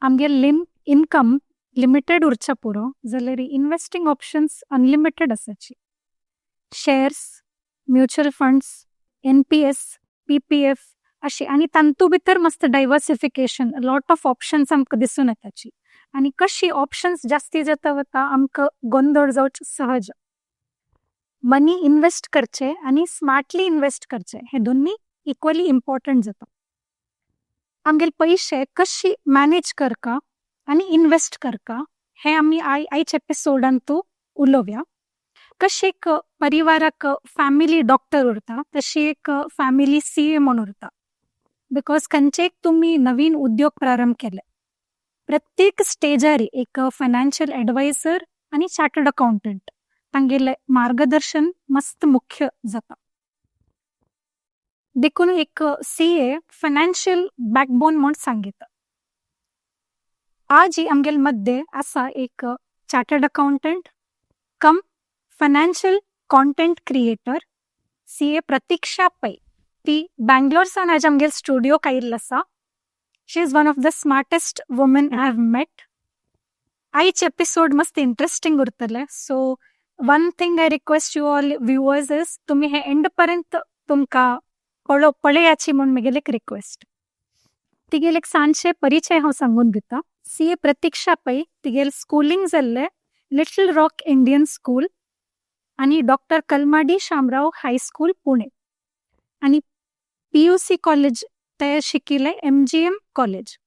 आमगे income limited उरच्या पुरो जाल्यार इन्वेस्टिंग ऑप्शन्स अनलिमिटेड आसाची. Shares, mutual funds, NPS, PPF अशी आणि तांतू भितर मस्त डायवर्सिफिकेशन लॉट ऑफ ऑप्शन्स आमकां दिसून येताची. आणि कशी ऑप्शन्स जास्ती जाता वता आमकां गोंधळ जावचे सहज. मनी इन्वेस्ट करचे आणि स्मार्टली इन्वेस्ट करचे हे दोन्ही इक्वली इम्पॉर्टंट जाता. आमगेले पैसे कशी मॅनेज करका आणि इन्वेस्ट करका हे आम्ही आयच्या एपिसोडांतू उलोवया. कशी एक परिवाराक फॅमिली डॉक्टर उरता तशी एक फॅमिली CA म्हणून उरता. बिकॉज खंयचे तुम्ही नवीन उद्योग प्रारंभ केले प्रत्येक स्टेजार एक फायनान्शियल ॲडवायझर आणि चार्टर्ड अकाउंटंट तांगेले मार्गदर्शन मस्त मुख्य जाता. देखून एक CA फायनान्शियल बॅकबोन म्हणून सांगितलं. आज आमगेल मध्ये असा एक chartered accountant cum financial content creator CA Pratiksha Pai. ती बँगलोरसान आज आमगेल स्टुडिओ आयिल्ली आसा. She is one of the smartest woman I have met. आयचे एपिसोड मस्त इंटरेस्टिंग उरतले. So one thing I request you all viewers is तुम्ही हे एंड पर्यंत तुमका पळयाची म्हणून म्हगेली एक रिक्वेस्ट. तिगेल एक सांजचे परिचय हांव सांगून दिता. CA प्रतीक्षा पै तिगेल स्कुलींग जाल्ले लिटल रॉक इंडियन स्कूल आणि डॉक्टर कलमाडी शामराव हायस्कूल पुणे आणि PUC कॉलेज ते शिकिले MGM कॉलेज.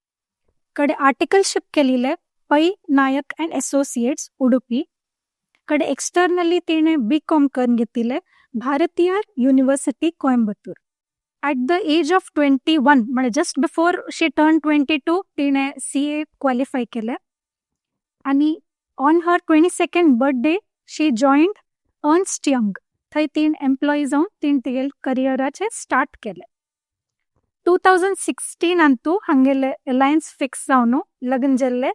कडे आर्टिकलशिप केलेले पै नायक अँड असोसिएट्स उडुपी. कडे एक्सटर्नली तिने BCom करून घेतले भारतीय university Coimbatore. At the age of 21 म्हणजे जस्ट बिफोर शी टर्न 22 तिने CA क्वालिफाय केले. आणि on her 22nd birthday she joined Ernst young. थंय तीन एम्प्लॉई जावन तीन तिगेल करियराचे स्टार्ट केले. 2016 अंतू हांगेले अलायन्स फिक्स जावन लग्न जाल्ले.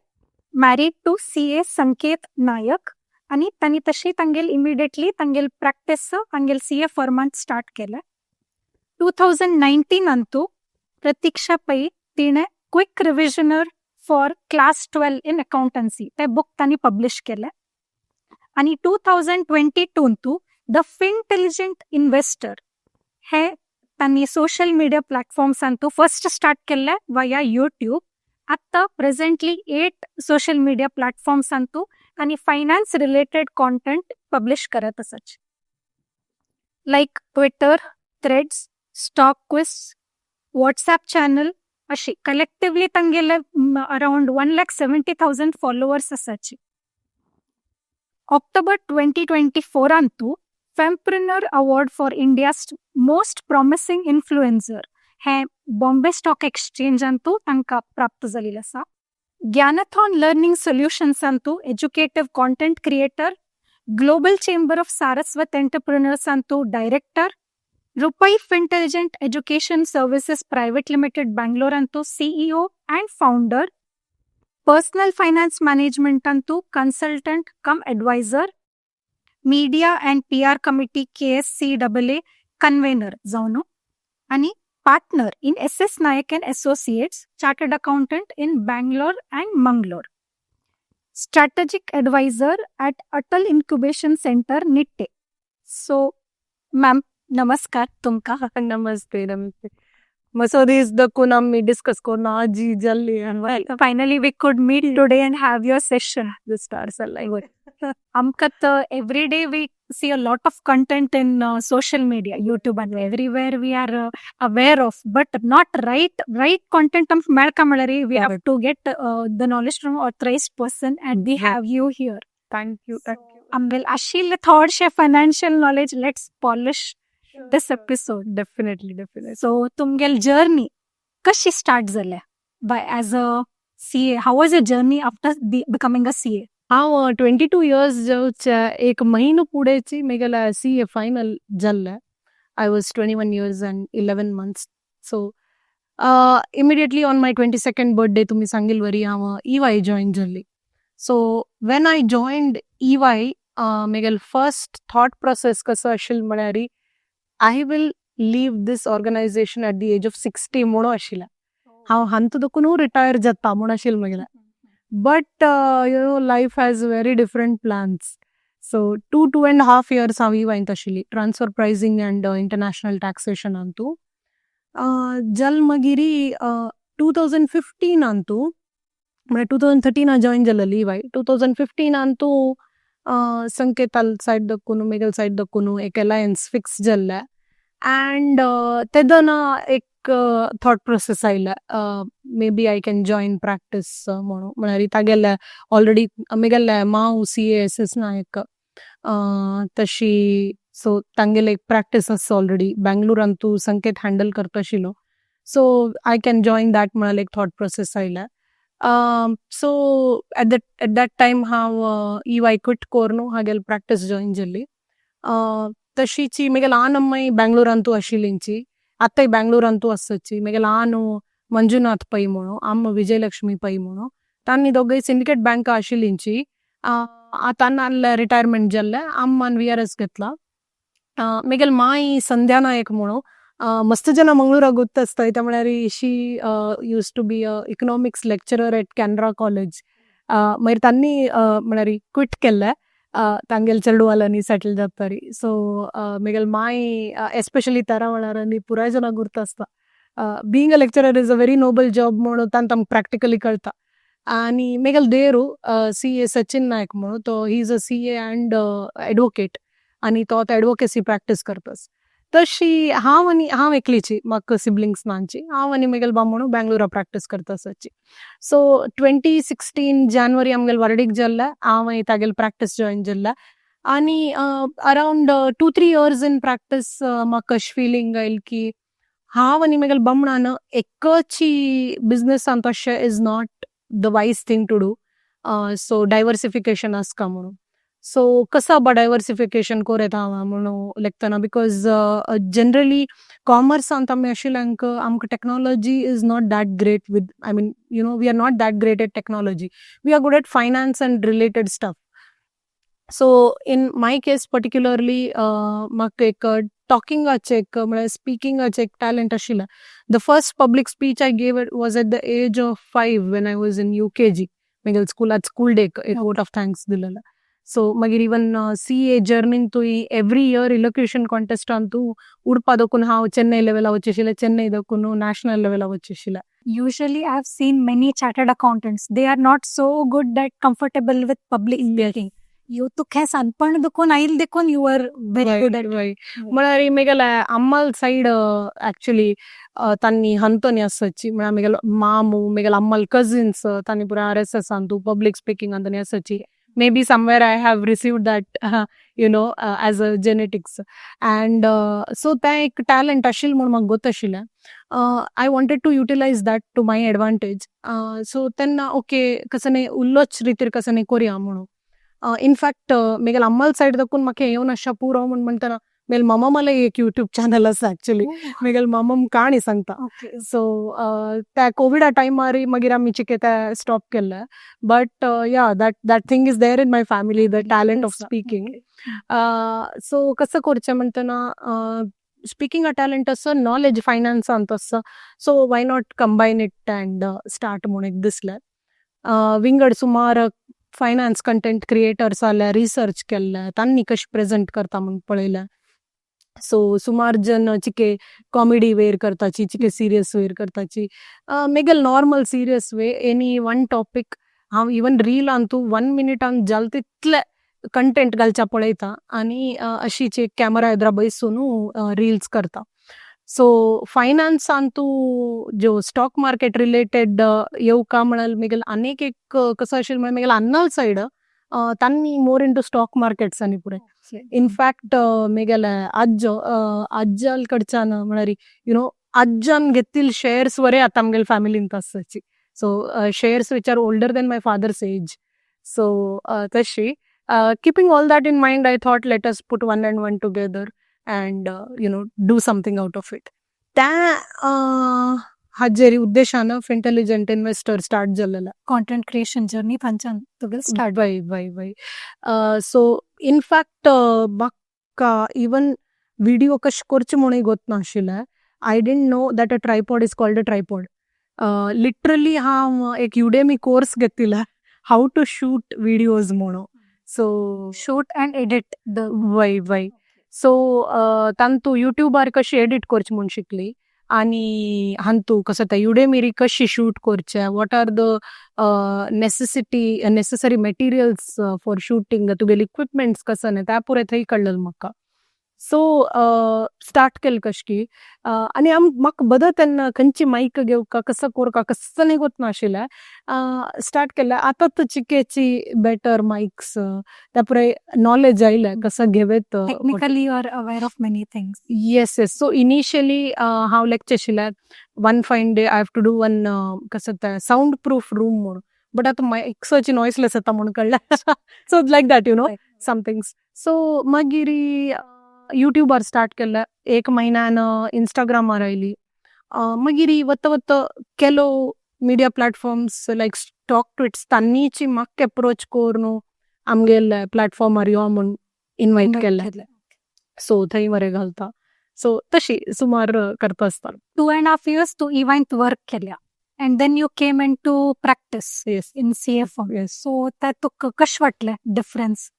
Married to CA Sanket Nayak आणि तांणी तशी तांगेल इमिडिएटली तांगेल प्रॅक्टिस तांगेल CA फर्मांत स्टार्ट केले. 2019 अंतू प्रतीक्षा पै तिने quick revisioner for class 12 in accountancy ते बुक तांणी पब्लिश केले. आणि 2022 अंतू द फिनटेलिजंट इन्व्हेस्टर हे तांणी सोशल मीडिया प्लॅटफॉर्म्सांतू फर्स्ट स्टार्ट केले वाया YouTube. आत्ता प्रेझेंटली 8 सोशल मीडिया प्लॅटफॉर्म्सांतू आणि फायनान्स रिलेटेड कॉन्टेंट पब्लिश करत आसाच. Like Twitter, Threads, stock quiz, WhatsApp channel अशी कलेक्टिव्हली तांगेले अराउंड 1,70,000 फॉलोअर्स आसाची. ऑक्टोबर 2024 अंतू famepreneur award for India's most promising influencer हे बॉम्बे स्टॉक एक्सचेंजांतू तांकां प्राप्त जाल्लें आसा. ज्ञानथॉन लर्निंग सोल्युशन्सांतू educative content creator. Global chamber of Saraswat एंटरप्रेन्योर्सांतू director. Rupai fintelligent education services private limited बँगलोरांतू CEO and founder. Personal finance मॅनेजमेंटांतू consultant cum adviser. Media and PR committee KSCAA convener जावन आणि partner in SS Nayak and associates chartered accountant in Bangalore and Mangalore. Strategic advisor at Atal incubation centre Nitte. So ma'am नमस्कार तुमका. नमस्ते नमस्ते. मसो दीस दखून आम्ही discuss करून आजी जल्ली finally we could meet today and have your session. The stars alive. आमकां every day we see a lot of content in social media, YouTube and everywhere we are aware of, but not right content melka malari. We have to get the knowledge from authorized person and we have you here. Thank you. Amvel ashil thought she financial knowledge. Let's polish this episode. Definitely. So tumgel journey kashi start zale by as a CA. How was your journey after becoming a CA? हांव 22 years जावच्या एक म्हयनो पुडेची मेगेला CA final जाल्ले. I was 21 years and 11 months. So immediately on my 22nd birthday तुमी सांगिल वरी हांव EY जॉईन जाल्ली. So when I joined EY मेगेल फर्स्ट थॉट प्रोसेस कसो आशिल्लो म्हळ्यार I will leave this organisation at the age of 60 म्हणून आशिल्लें. हांव हांतून रिटायर जाता म्हूण आशिल्लें म्हगेलें. But life has very different plans. So 2.5 years हांव वायंत आशिल्ली transfer pricing and international taxation हांतू. जल मागिरी 2015 हांतू म्हळ्यार 2013 हांव जॉयन जालेली EY. 2015 हांतू संकेताल सायड दक्कून मेगल सायड दक्कून एक अलायन्स फिक्स जाल्ले अँड तेदोना एक थॉट प्रोसेस आयले maybe I can join practice म्हणून म्हळ्यार तागेले ऑलरेडी मेगेले माव CASS ना एक तशी सो तांगेले एक प्रॅक्टीस आसा ऑलरेडी बेंगलोरान तू संकेत हँडल करता आशिल्लो so I can join that म्हळ्यार एक थॉट प्रोसेस आयले. सो एट दॅट टायम हांव EY क्विट कोरनू हागेल प्रॅक्टीस जॉयन जाल्ली. तशीची मेगेल आन अम्माई बेंगलोरांतू आशिल्लींची आतांय बेंगलोरांतू आसची मेगेल आनू मंजुनाथ पै म्हणून अम्म विजयलक्ष्मी पै म्हणून तांणी दोगय सिंडिकेट बँक आशिल्लींची. आतां नाल्ले रिटायरमेंट जाल्ले अम्मान VRS घेतला. मेगेल माई संध्या नायक म्हणून मस्त जन मंगळूरा ಗೊತ್ತಸ್ತಾ ಐತೆ म्हळ्यार she use to be economics lecturer at Canara college. मागीर तांणी म्हळ्यार क्विट केल्ले तांगेल चेडवालांनी सेटल जातरी. सो मेगेल माय एस्पेशली तारा म्हळ्यार आनी पुराय जनां गुर्तस्ता being a lecturer is a very noble job म्हणून तांकां प्रॅक्टिकली कळटा. आनी मेगेल देरू CA सचिन नायक म्हणून तो he is a CA and advocate आनी तो आतां एडवोकेसी प्रॅक्टीस करतास. तशी हांव एकलीची म्हाका सिबलिंग्स नांची हांव आनी मेगेल बामणू बेंगलोरा प्रॅक्टीस करता आसची. सो 2016 जानेवारी आमगेल वर्डीक जाल्ले हांव आनी तागेल प्रॅक्टीस जॉयन जाल्ले आनी अरावंड 2-3 years इन प्रॅक्टीस म्हाका अशी फिलींग आयली की हांव आनी मेगेल बामणान एकची बिझनेसान तशें is not the wise thing to do. So diversification आसका म्हणून. सो कसा डायवर्सिफिकेशन कोरेत हांव म्हणून लेखतना बिकॉज जनरली कॉमर्सांत आमी आशिल्ल्यांक आमकां technology is not that great with I mean we are not that great at technology. We are good at finance and related stuff. So in my case particularly म्हाका एक टॉकिंगाचे एक म्हळ्यार स्पिकिंगाचे एक टॅलंट आशिल्लें. The first public speech I gave was at the age of 5 when I was in UKG. मेगेल स्कूलात स्कूल डेक एक वोट ऑफ थँक्स दिलेले. सो मागीर इवन CA जर्नीन तू एव्हरी इयर इलोक्युशन कॉन्टेस्टान तू उडपा दखून हांव चेन्नई लेवला वचेशिल्लें चेन्नई दखून नॅशनल लेवला वचेशिल्लें. Usually, I've seen many chartered accountants. They are not so good that comfortable with public speaking. You took has अनपण देखून आईल देखून you were very good at it. म्हळ्यार मेगेले Ammal said actually तांणी हंतोनी आसची म्हळ्यार मेगेल मामू मेगेल अम्माल कजिन्स तांणी पुराय RSS तू पब्लीक स्पीकिंग तांणी आसची. Maybe somewhere I have received that, as a genetics. And so that एक talent आशिल्लें म्हणून म्हाका गोत आशिल्लें. I wanted to utilize that to my advantage. So तेन्ना ओके कसं उल्लोच रितीर कसं कोरया म्हणून. इनफॅक्ट मेगेल अम्माल सायड दखून म्हाका येवन आसा पुरो म्हणून म्हणटना मेगेल मामा मला एक यूट्यूब चॅनल आसा एक्चुअली. मेगेल मामम काणी सांगता. सो त्या कोविडा टायमार मागीर आमी चिके ते स्टॉप केल्ले. But yeah that thing is there in my family the talent of speaking. So कसं करचें म्हणटना स्पीकिंग अ टॅलंट आसा नॉलेज फायनान्सांत आसा. So why not combine it and start म्हणून एक दिसलें. विंगड सुमार फायनान्स कंटेंट क्रिएटर्स आले रिसर्च केल्ले तांणी कशें प्रेझेंट करता म्हणून पळयलें. सो सुमार जन चिके कॉमेडी वेर करताची चिके सिरियस वेर करताची मेगेल normal serious way any one topic हांव इवन रीलान तू 1 मिनिटान जाल तितले कंटेंट घालच्या पळयता आनी अशीच एक कॅमेरा येद्रा बसून रील्स करता. सो फायनान्सान तू जो स्टॉक मार्केट रिलेटेड येवका म्हळ्यार मेगेल आनीक एक कसो आशिल्लो म्हळ्यार मेगेल अन्नाल सायड तांणी मोर इंटू स्टॉक मार्केट्स आनी पुराय. इनफॅक्ट मेगेले आज्जाल कडच्यान म्हळ्यार आज्जान घेतिल्ल शेअर्स वरे आतां आमगेल फॅमिलींत आसची. So shares which are older than my father's age. So तशी keeping all that in mind, I thought let us put 1 and 1 together and do something out of it. त्या हाजेरी उद्देशान इंटेलिजंट इन्व्हेस्टर स्टार्ट जाल्लेला. Content creation journey थंयच्यान तुगेल start. By. So in fact म्हाका even video कशें करचें म्हणून गोत नाशिल्लें. I didn't know that a tripod is called a tripod. Literally हांव एक युडेमी कोर्स घेतिला हाऊ टू शूट व्हिडिओज म्हणून. So shoot and edit the way so तांतू युट्यूबार कशी एडिट करची म्हूण शिकली आनी हांतू कसं त्या युडेमिरी कशी शूट करचे, what are the necessary materials for shooting, तुगेले इक्विपमेंट्स कसं न्ही त्या पुरे थंय कळलं म्हाका. सो स्टार्ट केलें कशकी आनी म्हाका बदल तेन्ना खंयची मायक घेवका कसं करका कसं न्ही गोत नाशिल्लें. स्टार्ट केलें आतां चिकेची बेटर मायक्स त्या पुरे नॉलेज आयलें कसं घेवेत. Technically you are aware of many things. Yes. So initially हांव लेक्चर शिकलें one fine day I have to do one कसं तें साऊंड प्रूफ रूम म्हणून, बट आतां मायक्साची नॉयसलेस येता म्हणून कळ्ळें. So like that some things. So मागीर युट्यूबार स्टार्ट केलें, एक म्हयन्यान इंस्टाग्रामार आयली, मागीर वत्त वत्त केलो मिडिया प्लॅटफॉर्म्स लायक स्टॉक ट्विट्स तांनीची म्हाका एप्रोच करून आमगेले प्लॅटफॉर्मार यो म्हणून इन्वायट केलें. सो थंय मरे घालता. सो तशी सुमार करता आसता. 2.5 years तू इव्हेंट वर्क केल्या and then you came in to practice yes. In CA firm. So त्या तुका कशें वाटलें डिफरन्स?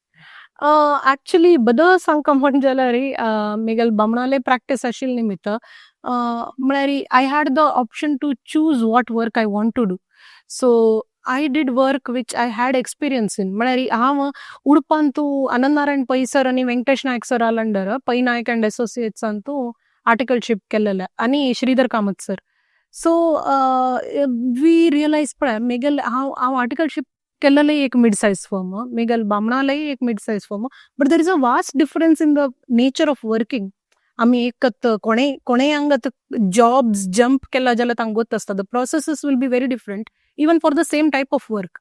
ॲक्च्युली बदल सांगता म्हण जाल्यार म्हगेले बामणाले प्रॅक्टीस आशिल्ली निमित्त म्हळ्यार I had the option to choose what work I want to do. So I did work which I had experience in. म्हळ्यार हांव उडपान तूं आनंद नारायण पै सर आनी वेंकटेश नायक सर अंडर पै नायक अँड एसोसिएट्सान तूं आर्टिकलशीप केलेलें आनी Shridhar Kamath sir. So we realise पळय म्हगेले हांव आर्टिकलशीप केलेलें एक मिड सायज फर्म, म्हगेले बामणालेय एक mid size firm, but there is a vast difference in the nature of working. आमी एकत कोणेय हांगा जॉब्स जंप केला जाल्यार तांकां गोत आसता the processes will be very different even for the same type of work.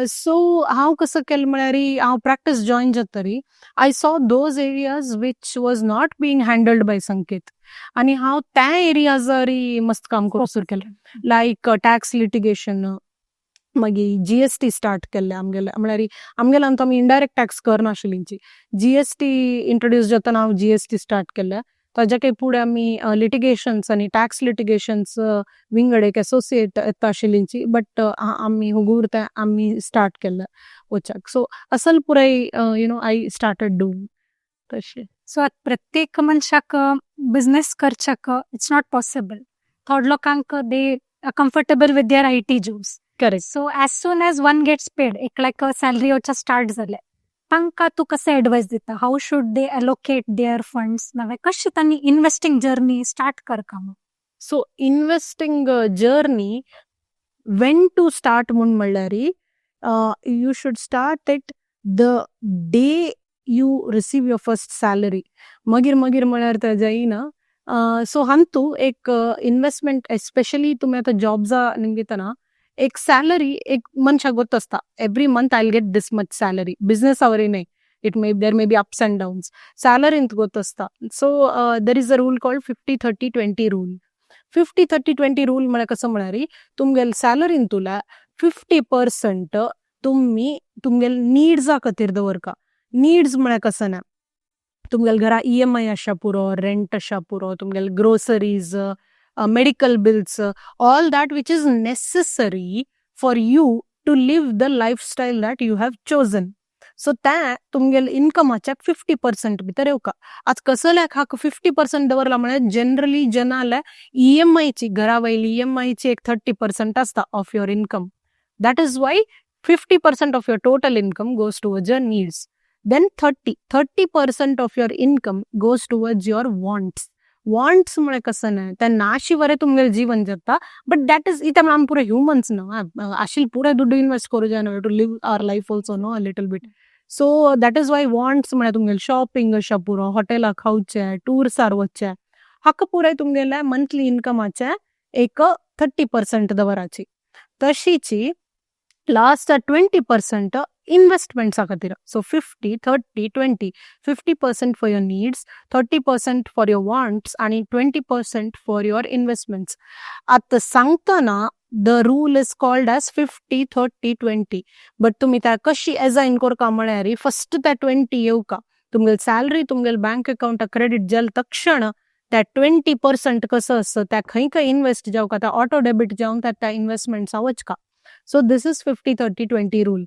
So हांव कसं केलें म्हळ्यार हांव प्रॅक्टीस जॉयन जातरी I saw those areas which was not being handled by Sanket आनी हांव त्या एरियाजारी मस्त काम करूंक सुरू केलें. लायक टॅक्स लिटिगेशन, मागीर GST स्टार्ट केल्लें आमगेलें. म्हळ्यार आमगेल्यान आमी इनडायरेक्ट टॅक्स करनाशिल्लींची. GST इंट्रोड्यूस जातना हांव GST स्टार्ट केल्लें. ताज्या फुडें आमी लिटिगेशन्स आनी टॅक्स लिटिगेशन्स विंगड एक एसोसिएट येता आशिल्लींची, बट आमी हुगूर तें आमी स्टार्ट केल्लें वचाक. सो असल पुराय आय स्टार्टेड डूइंग तशें. सो आतां प्रत्येक मनशाक बिझनेस करच्याक इट्स नॉट पॉसिबल. थोड लोकांक they comfortable with their IT jobs. Correct. So as soon as one gets paid एक लायक सॅलरी येवच्या स्टार्ट जाले तांकां तूं कशें एडवायस दिता? How should they allocate their funds नावे कशें तांणी इन्वेस्टिंग जर्नी स्टार्ट करका? So investing journey when to start म्हूण म्हणल्यार you should start it the day you receive your first salary. मागीर म्हळ्यार तें जायना. सो हांतू एक इन्वेस्टमेंट एस्पेशली तुमी आतां जॉब्सा निमताना एक सॅलरी एक मनशाक गोत आसता every month I will get this much salary. Business आवरी न्हय, there may be ups and downs. सॅलरींत गोत आसता. So there is a rule called 50-30-20 rule. 50-30-20 rule म्हळ्यार कसं म्हळ्यार तुमगेल सॅलरीन तुला 50% तुमी तुमगेल निड्सा खातीर दवरका. निड्स म्हळ्यार कसं ना, तुमगेल घरा EMI आसा पुरो, रेंट आसा पुरो, तुमगेल groceries, medical bills, all that which is necessary for you to live the lifestyle that you have chosen. So त्या तुमगेल इन्कमाच्या 50% भितर येवका. आज कसल्याक हाका 50% दवरला म्हळ्यार जनरली जनाले EMI ची घरा वयली EMI ची एक 30% आसता of your income. That is why 50% of your total income goes towards your needs. Then 30% of your income goes towards your wants. Wants म्हळ्यार कसं ना, त्या नाशी वरे तुमगेलें जीवन जाता, बट दॅट इज इथे आमी पुरे ह्युमन्स न्हू, आशिल्ले पुरे दुड्ड इन्वेस्ट करूं जाय न्हू to live our life also no a little bit. So that is why wants म्हळ्यार तुमगेलें शॉपिंग आसा पुरो, हॉटेलां खावचें, टूर्सार वचचें, हाका पुराय तुमगेल्या मंथली इन्कमाचे एक 30% दवराची. तशीची लास्ट 20% इन्वेस्टमेंट्सा खातीर. So 50-30-20 50% for your needs, 30% for your wants आनी 20% फॉर युअर इन्वेस्टमेंट्स. आतां सांगतना the rule is called as 50-30-20, but तुमी त्या कशी एजायन करका म्हळ्यार फस्ट त्या 20 येवका. तुमगेल सॅलरी तुमगेल बँक अकाउंटाक क्रेडीट जाले तक्षण त्या 20% कसं असतं त्या खंय खंय इन्व्हेस्ट जावं का त्या ऑटो डेबिट जावन त्या इन्व्हेस्टमेंट्सा वचका. So this is 50-30-20 rule.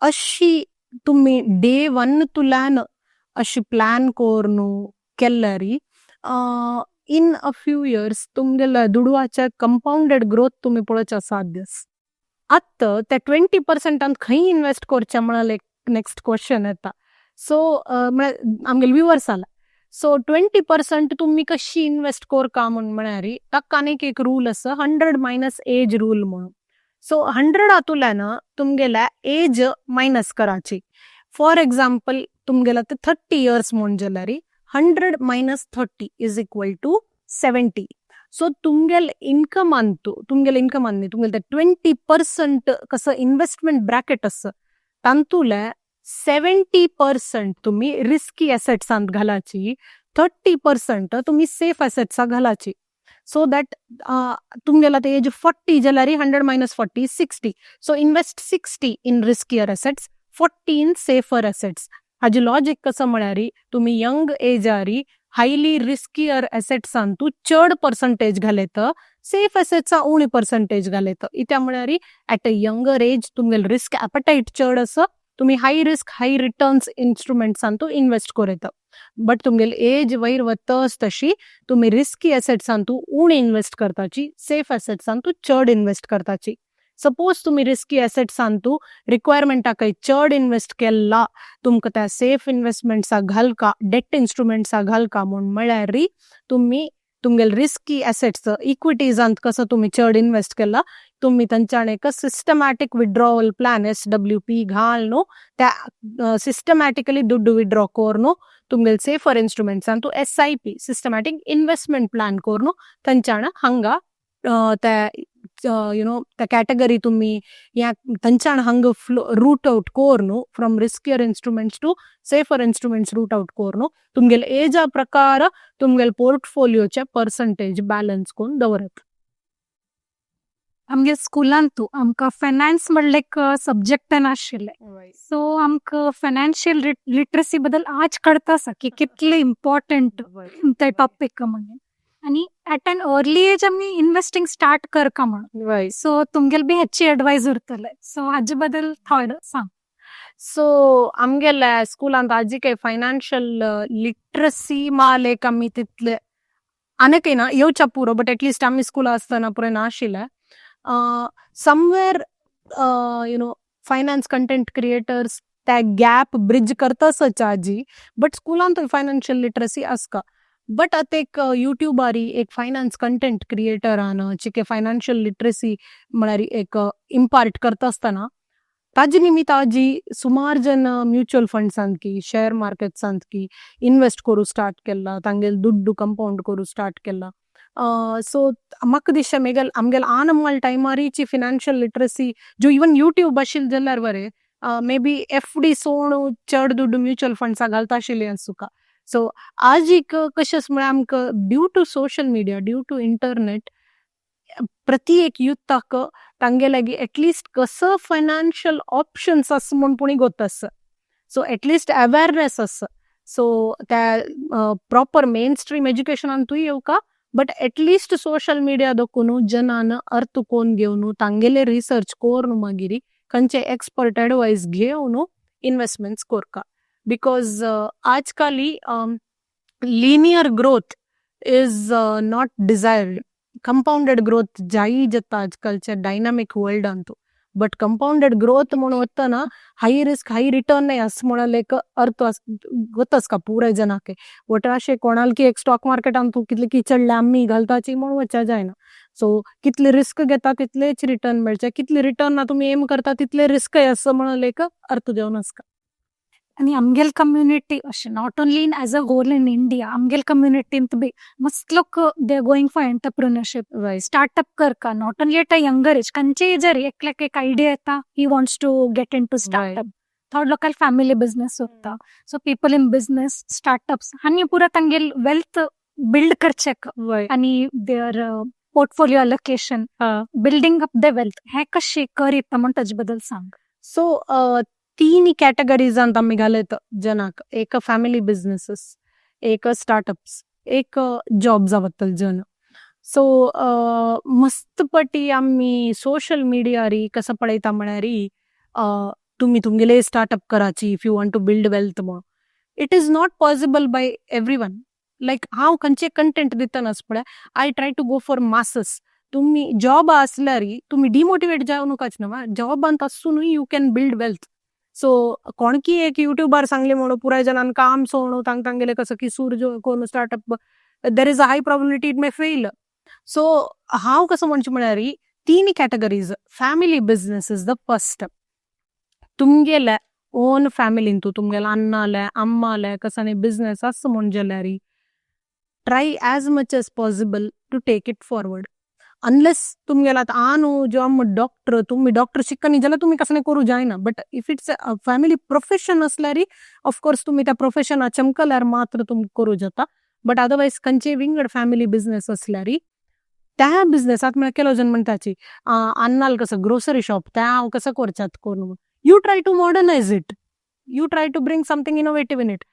अशी तुम्ही डे 1 तुल्यान अशी प्लॅन कोरून केल्यारी इन अ फ्यू इयर्स तुमगेल्या दुडवाच्या कंपाऊंडेड ग्रोथ तुम्ही पळोवच्या साध्य आसा. आत्ता त्या 20% खंय इन्व्हेस्ट करचें म्हणल्यार एक नेक्स्ट क्वेश्चन येता. सो आमगेले व्ह्युअर्स आला. सो 20% तुम्ही कशी इन्व्हेस्ट करका म्हळ्यार ताका आनीक एक रूल आसा 100 मायनस एज रूल म्हणून. सो 100 हातूंतल्यान तुमगेल्या एज मायनस कराची. फॉर एक्झाम्पल तुमगेला ते 30 इयर्स म्हण जाल्यार 100 minus 30 is equal to 70. So तुमगेल इन्कमान तुमगेल ते 20% कसं इन्व्हेस्टमेंट ब्रॅकेट आसा तांतुले 70% तुम्ही रिस्की एसेट्सांत घालाची, 30% तुम्ही सेफ एसेट्सां घालाची. सो दॅट तुमगेला ते एज 40 जाल्यार 100 minus 40 60. So invest 60 in riskier assets, 40 in safer assets. Haji logic कसं म्हळ्यार तुम्ही यंग एजारी हायली रिस्कियर एसेट्सांतू चड पर्संटेज घालयत, सेफ एसेट्सां उणी पर्संटेज घालयत. इत्या म्हळ्यार ॲट अ यंगर एज तुमगेल रिस्क ॲपेटायट चड आसा, तुम्ही हाय रिस्क हाय रिटर्न्स इन्स्ट्रुमेंट्सांतू इन्व्हेस्ट करयता. बट तुमगेल एज वयर वतस तशी तुम्ही रिस्की एसेट्सांतू उणी इन्व्हेस्ट करताची, सेफ एसेट्सांतू चड इन्व्हेस्ट करताची. सपोज तुम्ही रिस्की एसेट्सांतू रिक्वायरमेंटाकय चड इन्व्हेस्ट केला, तुमकां त्या सेफ इन्व्हेस्टमेंट्सां घालका, डेट इन्स्ट्रुमेंट्सां घालका म्हळ्यार तुम्ही तुमगेल रिस्की एसेट्स इक्विटीजांत कसं तुम्ही चड इन्व्हेस्ट केला, तुम्ही तांच्यान एक सिस्टमॅटिक विड्रॉवल प्लॅन SWP घाल न्हू, त्या सिस्टमॅटिकली दुड्ड विड्रॉ कर न्हू, तुमगेल सेफर इन्स्ट्रुमेंट्सांतू SIP सिस्टमॅटिक इन्व्हेस्टमेंट प्लॅन कर न्हू, तांच्यान हांगा त्या त्या कॅटेगरी तुम्ही या तांच्यान हांगा रूट आउट कर न्हू, from riskier instruments to safer instruments route out कर न्हू, तुमगेल एजा प्रकार तुमगेल पोर्टफोलिओचे पर्संटेज बॅलन्स करून दवरत. आमगे स्कुलांतू आमकां फायनान्स म्हणले एक सब्जेक्ट नाशिल्ले. सो आमकां फायनान्शियल लिटरसी बद्दल आज कळता आसा की कितले इम्पॉर्टंट ते टॉपिक म्हणून. आणि ॲट एन अर्ली एज आमी इन्व्हेस्टिंग स्टार्ट करका म्हणून. सो तुमगेल बी हेची एडवायस उरतले. सो हाजे बद्दल थोडं सांग. सो आमगेल्या स्कुलांत आजी काही फायनान्शियल लिटरसी मालेक आमी तितले आनीकय ना येवच्या पुरो, बट एटलिस्ट आमी स्कुला आसतना पुरे नाशिल्ले. समवेअर फायनान्स कंटेंट क्रिएटर्स त्या गॅप ब्रिज करतासच आजी, बट स्कुलांत फायनान्शियल लिटरसी आसका. बट आतां एक युट्यूबारी एक फायनान्स कंटेंट क्रिएटरान चिके फायनान्शियल लिटरसी म्हळ्यार एक इम्पार्ट करता आसतना ताजे निमित्त आजी सुमार जन म्युच्युअल फंड्सांत की शेअर मार्केट्सांत की इन्व्हेस्ट करू स्टार्ट केला, तांगेल दुड्ड कंपाऊंड करू स्टार्ट केला. सो म्हाका दिसता आमगेल आन अमल टायमारीची फायनान्शियल लिटरसी ज्यो इवन युट्यूब आशिल्ली जाल्यार बरें मे बी FD सोडून चड दुड्ड म्युच्युअल फंड्सां घालता आशिल्ली आसुका. सो आजीक कशें म्हळ्यार आमकां due to social media, due to internet प्रति एक युथाक तांगे लागी एटलिस्ट कसं फायनान्शियल ऑप्शन्स आसा म्हूण पुणी गोत आसा. सो एटलिस्ट अवेअरनेस आसा. सो त्या प्रॉपर मेन स्ट्रीम एज्युकेशनांतूय येवका, बट एटलिस्ट सोशल मिडिया दोकून जनान अर्थ कोण घेवन तांगेले रिसर्च कोरून मागीर खंयचे एक्सपर्ट एडवायस घेवन इन्व्हेस्टमेंट्स करका. बिकॉज आजकाली linear growth is not desired. Compounded growth जायी जाता आजकालच्या डायनामिक वर्ल्डांतू, बट कंपाऊंडेड ग्रोथ म्हणून वतना हाय रिस्क हाय रिटर्न असं म्हणाले एक अर्थ गोतच का पुरे जनाके. वट अशें कोणाल की एक स्टॉक मार्केटांतू कितले की चडले आम्ही घालताची म्हणून वच्चा जायना. सो कितले रिस्क घेता तितलेच रिटर्न मेळचे, कितले रिटर्न तुम्ही एम करता तितले रिस्क असं म्हणाले एक अर्थ देवन आसका. आणि आमगेल कम्युनिटी अशें not only in as a whole in India, आमगेल कम्युनिटींत बी मस्त लोक they are going for entrepreneurship, startup करका. Not only at a younger age, खंयचे एजर एकल्याक एक आयडिया येता, he wants to get into startup. थोड लोकल फॅमिली बिझनेस सोदता. So people in business startups हानी पुरा तांगेल वेल्थ बिल्ड करचेक आणि their portfolio allocation building up the wealth हे कशें करीत म्हण ताजे बद्दल सांग. सो 3 कॅटेगरीजांत आमी घालयता जनाक. एक फॅमिली बिझनेसेस, एक स्टार्टअप्स, एक जॉब जावत्तल जन सो मस्तपटी आम्ही सोशल मीडिया री कसं पळयता म्हळ्यार तुम्ही तुमगेले स्टार्टअप कराची if you want to build wealth म्हण it is not possible by everyone like हांव खंयचे कंटेंट दितनास पळय I try to go for masses तुम्ही जॉब असल्यार तुम्ही डिमोटिवेट जावं नकाच न्हू जॉबांत आसूनय you can build wealth so कोणकी एक युट्यूबार सांगले म्हणून पुराय जणांना काम सोडून तांगेले कसं की सूर्य कोण startup there is a high probability it may fail so हांव कसं म्हणचे म्हळ्यार तीन categories family business is the first तुमगेले ओन फॅमिलींतू तुमगेले अन्नाले अम्माले कसाने बिझनेस असं म्हणजेल्यार try as much as possible to take it forward unless तुमगेला जो डॉक्टर तुम्ही डॉक्टर शिकनी जाल्यार तुम्ही कसं करू जायना but if it's a family profession असल्यार ऑफकोर्स तुम्ही त्या प्रोफेशना चमकल्यार मात्र तुम्ही करू जाता बट अदरवायज खंयचे विंगड फॅमिली बिझनेस असल्यार त्या बिझनेसात म्हळ्यार केलो जन म्हणटाची अन्नाल कसं ग्रोसरी शॉप त्या हांव कसं करच्यात करून you try to modernise it you try to bring something innovative in it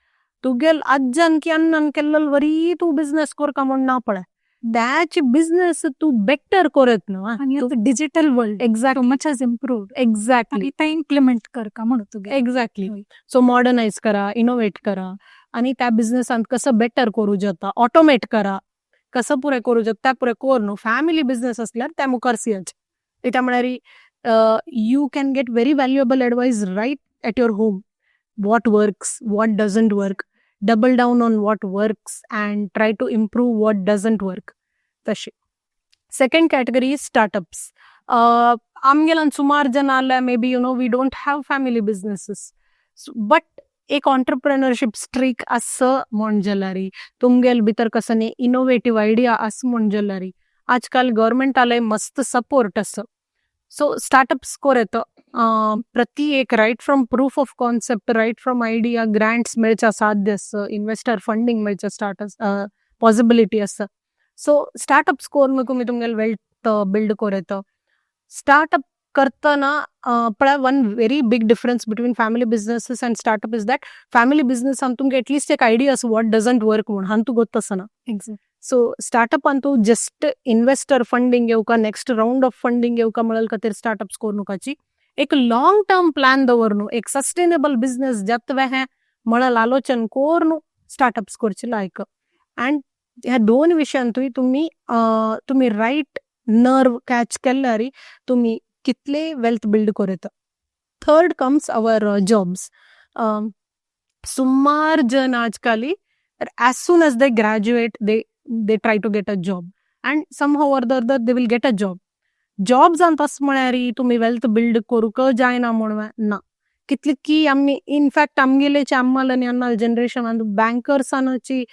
तुगेल अज्जान की अन्नान केल्लो वरी तू बिझनेस करका म्हण ना पळय त्याची बिझनेस तू बेटर करत न्हू आणि digital world exactly much has improved exactly ते इम्प्लिमेंट करका म्हणून तुगे एक्झॅक्टली सो मॉडर्नायज करा इनोवेट करा आणि त्या बिझनेसांत कसं बेटर करू जाता ऑटोमेट करा कसं पुरे करू जाता त्या पुरे कोर न्हू फॅमिली बिझनेस असल्यार त्या मुखार सियच त्या म्हळ्यार you can get very valuable advice right at your home what works, what doesn't work, double down on what works and try to improve what doesn't work. तशी second category is startups. आमगेलान सुमार जन आल्या may be we don't have family businesses but एक entrepreneurship streak असं म्हणजेल्यार तुमगेल भितर कसं न्ही इनोवेटिव्ह आयडिया असं म्हणजेल्यार आजकाल गव्हर्मेंट आलंय मस्त सपोर्ट असं सो स्टार्टअप्स कोरेत प्रति एक right from proof of concept right from idea grants मेळच्या साध्य असं इन्व्हेस्टर फंडिंग मेळच्या स्टार्टअप पॉसिबिलिटी असं सो स्टार्टअप्स करून तुम्ही तुमगेल वेल्थ बिल्ड कोरेत स्टार्टअप करतना पळय one very big difference between family businesses and startup is that family business आनी तुमकां एटलिस्ट एक आयडिया आसा वॉट डजंट वर्क म्हणून हांव तू गोत्तसना एक्झॅक्ट सो स्टार्टअप तू जस्ट इन्व्हेस्टर फंडिंग येवका नेक्स्ट राउंड ऑफ फंडिंग येवका म्हळ्यार खातीर स्टार्टअप्स करूनकाची एक लॉंग टर्म प्लॅन दवरनू एक सस्टेनेबल बिझनेस जतवे हें म्हळ्यार आलोचन करून स्टार्टअप्स करचे लायक अँड ह्या दोन विशयांतूय तुम्ही राईट नर्व कॅच केल्यार तुम्ही कितले वेल्थ बिल्ड करता थर्ड कम्स अवर जॉब्स सुमार जन आजकाली as soon as they graduate they try to get a job and somehow or the other they will get a job job जावन तसं म्हळ्यार तुम्ही वेल्थ बिल्ड करूक जायना म्हणून ना कितले की आम्ही इनफॅक्ट आमगेलेचे आम्माल आनी अन्नाल जनरेशन बँकर्सांची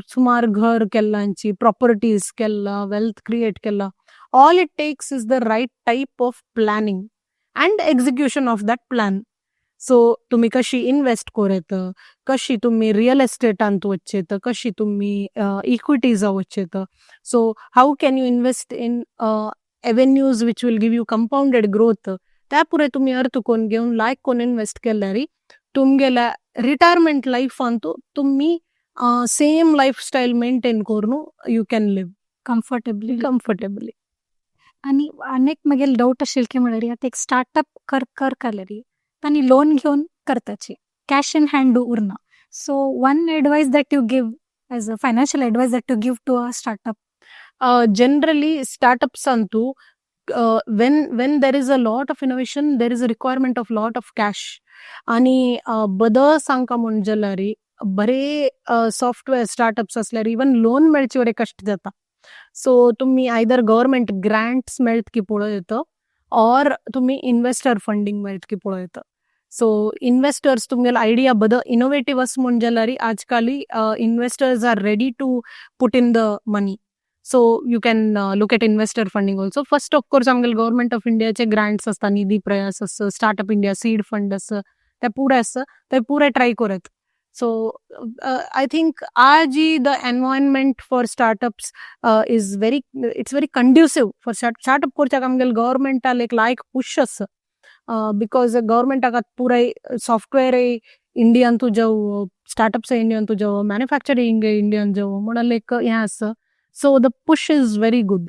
सुमार घर केल्लांची प्रॉपर्टीज केल्ला वेल्थ क्रिएट केल्ला all it takes is the right type of planning and execution of that plan so तुम्ही कशी इन्व्हेस्ट कोरेत कशी तुम्ही रिअल एस्टेटांत वचचेत कशी तुम्ही इक्विटीजा वचचेत so how can you invest in avenues which will give you compounded growth त्या पुरे तुम्ही अर्थ कोण घेऊन लायक कोण इन्व्हेस्ट केल्यार तुमगेल्या रिटायरमेंट लाईफांत तुम्ही सेम लाईफस्टाईल मेंटेन करून यू कॅन लिव्ह कम्फर्टेबली आणि अनेक मगेल डाऊट असेल की म्हळ्यार आता एक स्टार्टअप कर काल्यार तांणी लोन घेऊन करताची कॅश इन हँड उरना so one advice that you give as a financial advice that you give to a startup generally स्टार्टअप्सांतू when there is a lot of innovation there is a requirement of lot of cash आणि बदल सांगका म्हणजेल्यार बरे software startups असल्यार even loan मेळचे बरे कष्ट जाता so तुम्ही either government grants मेळत की पळयत ऑर तुम्ही इन्व्हेस्टर फंडिंग मेळत की पळयत सो इन्व्हेस्टर्स तुमगेलो आयडिया बदल इनोवेटिव्ह अस म्हणजेल्यार आजकाली investors are ready to put in the money so you can look at investor funding also first of course आमगेले गव्हर्मेंट ऑफ इंडियाचे ग्रँट्स असता निधी प्रयास असं स्टार्टअप इंडिया सीड फंड असं ते पुरे असं ते पुरे ट्राय करत सो आय थिंक आज the environment for startups is it's very conducive for startup करच्याक आमगेले गव्हर्मेंटाल एक लायक पुश असं बिकॉज गव्हर्मेंटाक पुराय सॉफ्टवेअर इंडियान तुझं स्टार्टअप्स इंडियन तुझं मॅन्युफॅक्चरिंग इंडियन जाऊ म्हणून एक हें आसा so the push is very good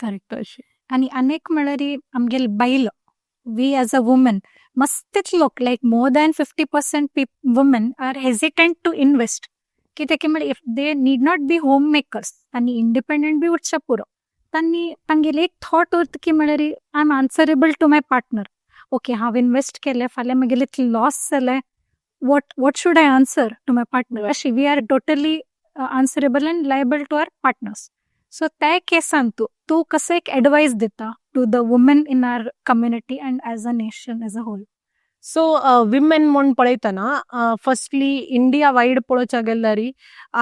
correct आणि अनेक म्हणल्यार आमगेल बायल वी एज अ वुमन मस्तीच लोक like more than 50% woman are hesitant to invest कित्याक म्हळ्यार if they need not be home makers आनी इंडिपेंडंट बी उरचे पुरो तांगेले एक थॉट उरता की म्हळ्यार I am answerable to my partner okay हांव इन्वेस्ट केलें फाल्यां म्हगेलें लॉस जालें what should I answer to my partner? Ashi, we are totally answerable and liable to our partners. So त्या केसान तू कसं एक ऍडवाइस दिता to the woman in our community and as a nation as a whole? So women म्हूण पळयतना firstly India wide पळोवच्या गेल्यार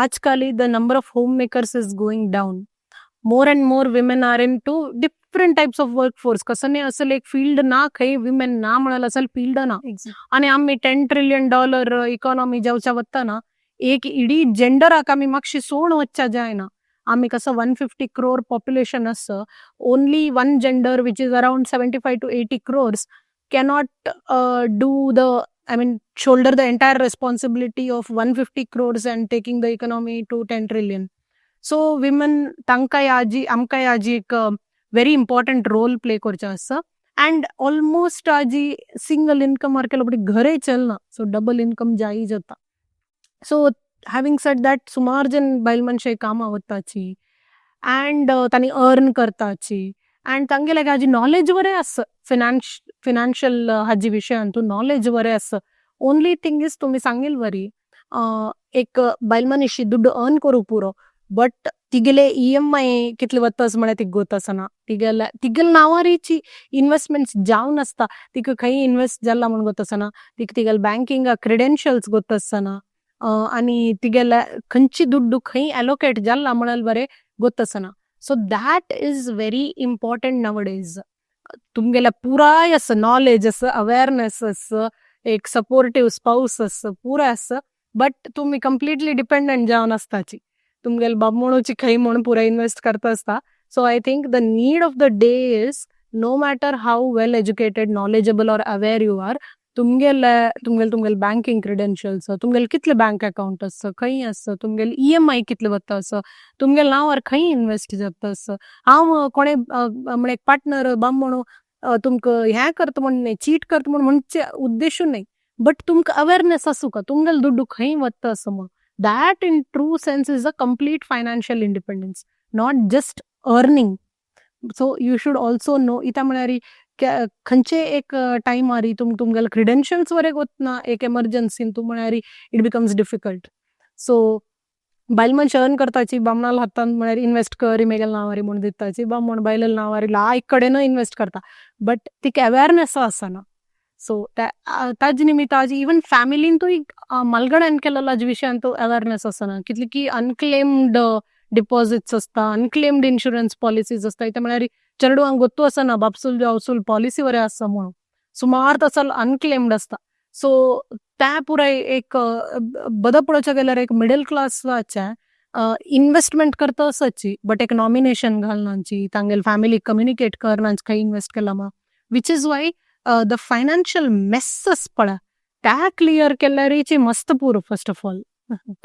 आजकाल the number of home makers is going down more and more women are in to different types of work force कसं नाही असेल एक field ना खंय विमेन ना म्हणाल असेल फील्ड ना आणि आम्ही $10 trillion इकॉनॉमी जावच्या वतना एक इडी जेंडराक आम्ही मागशी सोडून वचच्या जायना आम्ही कसं 150 crore पॉप्युलेशन असं only one gender which is around 75 to 80 crores cannot do the shoulder the entire responsibility of 150 crores and taking the economy to 10 trillion. So women तांकांय आमकांय एक व्हेरी इम्पॉर्टंट रोल प्ले करचें आसा and almost आजी single income केलो but घरय चलना so double income जायी जाता सो हॅविंग सेड दॅट सुमार जन बायल मनशां कामां वताची अँड तांणी अर्न करताची अँड तांगेले हाजी नॉलेज बरें आसा फिनान्शियल हाजी विशयांतू नॉलेज बरें आसा ओनली थिंग इज तुमी सांगिल बरी एक बायल मनीस दुड्ड अर्न करूं पुरो बट तिगेले EMI कितले वतास म्हळ्यार ती गोतासना तिगेल नांवारीची इन्वेस्टमेंट्स जावन आसता तिका खंय इन्वेस्ट जाला म्हूण गोतासना तिगेल बँकिंगा क्रिडेन्शियल्स गोतासना आनी तिगेले खंयची दुड्डू खंय एलोकेट जाला म्हणाल बरें गोतासना so that is very important nowadays तुमगेल्या पुराय आसा नॉलेज आसा अवेअरनेस आसा एक सपोर्टिव्ह स्पाउस आसा पुराय आसा बट तुमी कंप्लिटली डिपेंडंट जावन आसताची तुमगेल बाब म्हणूची खंय म्हूण पुराय इन्वेस्ट करता आसता so I think the need of the day is no matter how well educated knowledgeable or aware you are तुमगेल बँकिंग क्रिडेन्शियल्स तुमगेल कितले बँक अकाउंट आसा खंय आसा तुमगेल EMI कितले वता आसा तुमगेल नांवार खंय इन्वेस्ट जाता आसा हांव कोणे म्हणजे एक पार्टनर बाब म्हणून तुमकां हें करता म्हण न्ही चीट करता म्हण म्हणचे उद्देशूच न्ही बट तुमकां अवेअरनेस आसूं का तुमगेल दुड्डू खंय वता आसा म्हूण that in true sense is a complete financial independence not just earning so you should also know इता म्हळ्यार खंयचे एक टायमार तुमगेल क्रिडेन्शियल्स बरे गोतना एक एमर्जन्सीन तूं म्हळ्यार इट बिकम्स डिफिकल्ट सो बायल मनशां अर्न करताची बामणाल हातान म्हळ्यार इन्वेस्ट कर इमेगेल नांवारी म्हूण दिताची बाम म्हूण बायलेल नांवारी लायक कडेन इन्वेस्ट करता बट तिका अवेअरनेस आसना सो ताज निमित्त आज इवन फॅमिलींतूय मलगड्यान केलेल्या विशयांतू अवेअरनेस आसना कितले की अनक्लेम्ड डिपॉझिट्स आसता अनक्लेम्ड इन्शुरन्स पॉलिसीज आसता इथे म्हळ्यार चेडवांक गोतू आसना बापसूल जावसूल पॉलिसी बरें आसा म्हणून सुमार तसल अनक्लेम्ड आसता सो त्या पुराय एक बदल पळोवच्या गेल्यार एक मिडल क्लासाचे इन्वेस्टमेंट करता आसाची बट एक नॉमिनेशन घालनाची तांगेल फॅमिली कम्युनिकेट करनाची खंय इन्वेस्ट केला मा which is why the financial messes पळा त्या क्लियर केल्यारीची मस्त पुरो first of all